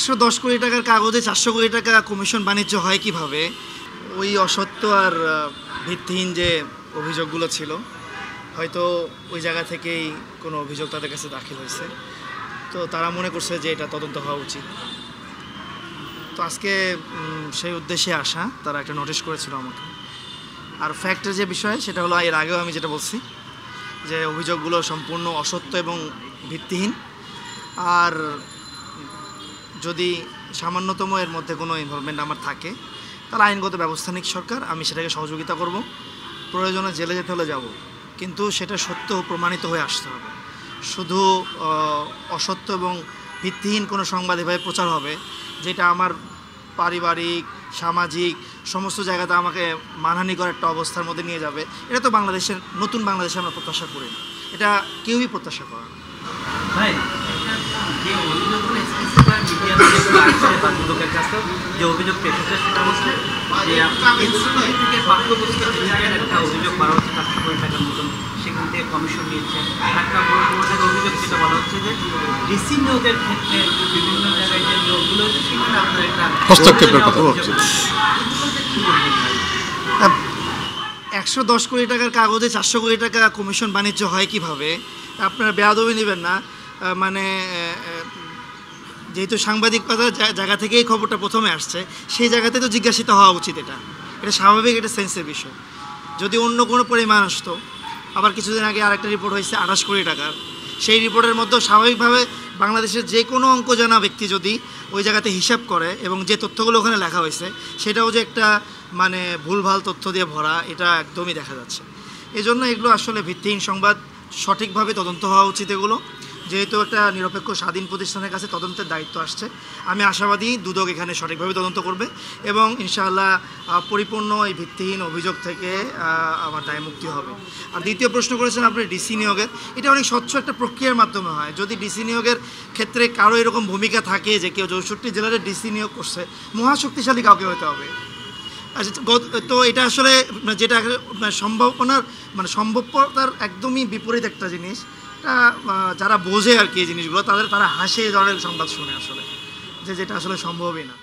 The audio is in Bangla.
১১০ কোটি টাকার কাগজে ৪০০ কোটি টাকা কমিশন বাণিজ্য হয় কিভাবে? ওই অসত্য আর ভিত্তিহীন যে অভিযোগগুলো ছিল, হয়তো ওই জায়গা থেকেই কোনো অভিযোগ তাদের কাছে দাখিল হয়েছে। তো তারা মনে করছে যে এটা তদন্ত হওয়া উচিত। তো আজকে সেই উদ্দেশ্যে আসা, তারা একটা নোটিশ করেছিল আমাকে। আর ফ্যাক্টের যে বিষয় সেটা হলো, এর আগেও আমি যেটা বলছি যে অভিযোগগুলো সম্পূর্ণ অসত্য এবং ভিত্তিহীন। আর যদি সামান্যতম এর মধ্যে কোনো ইনভলভমেন্ট আমার থাকে, তাহলে আইনগত ব্যবস্থা নিক সরকার, আমি সেটাকে সহযোগিতা করব। প্রয়োজনে জেলে যেতে হলে যাব, কিন্তু সেটা সত্য প্রমাণিত হয়ে আসতে হবে। শুধু অসত্য এবং ভিত্তিহীন কোনো সংবাদ এভাবে প্রচার হবে যেটা আমার পারিবারিক, সামাজিক সমস্ত জায়গাতে আমাকে মানহানিকর একটা অবস্থার মধ্যে নিয়ে যাবে, এটা তো বাংলাদেশের নতুন বাংলাদেশে আমরা প্রত্যাশা করি না। এটা কেউই প্রত্যাশা করে না। ভাই, যে অভিযোগগুলো লোকের কাছে যে অভিযোগটা এসেছে সেটা হচ্ছে যে থেকে পাঠ্যপুস্তক একটা অভিযোগ করা হচ্ছে ৪০০ কোটি টাকার মতন, সেখান থেকে কমিশন নিয়েছে। একটা বড় অভিযোগ যেটা বলা হচ্ছে যে ডিসি নিয়োগের ক্ষেত্রে বিভিন্ন জায়গায় যে নিয়োগগুলো হচ্ছে সেখানে আপনার একটা হস্তক্ষেপের কথা হচ্ছে। ১১০ কোটি টাকার কাগজে ৪০০ কোটি টাকা কমিশন বাণিজ্য হয় কিভাবে? আপনারা বেয়াদবি নেবেন না। মানে যেহেতু সাংবাদিকতার জায়গা থেকেই খবরটা প্রথমে আসছে, সেই জায়গাতে তো জিজ্ঞাসিত হওয়া উচিত। এটা স্বাভাবিক, এটা সেন্সের বিষয়। যদি অন্য কোনো পরিমাণ আসতো, আবার কিছুদিন আগে আরেকটা রিপোর্ট হয়েছে ২৮ কোটি টাকার, সেই রিপোর্টের মধ্যেও স্বাভাবিকভাবে বাংলাদেশের যে কোনো অঙ্ক জানা ব্যক্তি যদি ওই জায়গাতে হিসাব করে, এবং যে তথ্যগুলো ওখানে লেখা হয়েছে সেটাও যে একটা মানে ভুলভাল তথ্য দিয়ে ভরা, এটা একদমই দেখা যাচ্ছে। এই জন্য এগুলো আসলে ভিত্তিহীন সংবাদ, সঠিকভাবে তদন্ত হওয়া উচিত। এগুলো যেহেতু একটা নিরপেক্ষ স্বাধীন প্রতিষ্ঠানের কাছে তদন্তের দায়িত্ব আসছে, আমি আশাবাদী দুদক এখানে সঠিকভাবে তদন্ত করবে এবং ইনশাআল্লাহ পরিপূর্ণ এই ভিত্তিহীন অভিযোগ থেকে আমার দায় মুক্তি হবে। আর দ্বিতীয় প্রশ্ন করেছেন আপনি ডিসি নিয়োগের, এটা অনেক স্বচ্ছ একটা প্রক্রিয়ার মাধ্যমে হয়। যদি ডিসি নিয়োগের ক্ষেত্রে কারো এরকম ভূমিকা থাকে যে কেউ ৬৪ জেলার ডিসি নিয়োগ করছে, মহাশক্তিশালী কাউকে হতে হবে। তো এটা আসলে যেটা সম্ভবতার একদমই বিপরীত একটা জিনিস। যারা বোঝে আর কি এই জিনিসগুলো, তারা হাসে এই ধরনের সংবাদ শুনে আসলে, যেটা আসলে সম্ভবই না।